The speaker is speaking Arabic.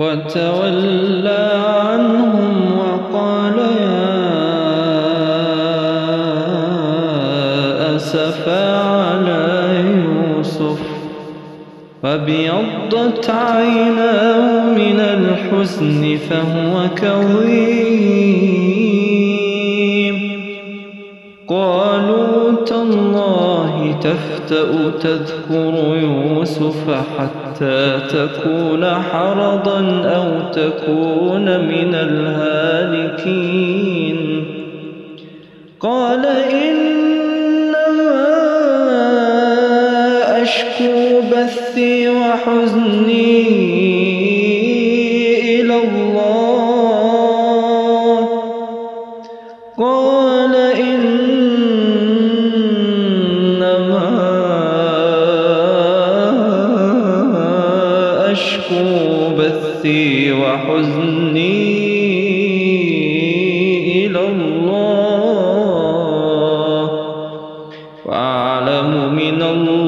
وتولى عنهم وقال يا أسفا على يوسف وابيضت عيناه من الحزن فهو كظيم قالوا تالله تفتأ تذكر يوسف حتى تكون حرضا أو تكون من الهالكين قال إنما أشكو بثي وحزني إلى الله قال إنما أشكو بثي وحزني إلى الله وأعلم من الله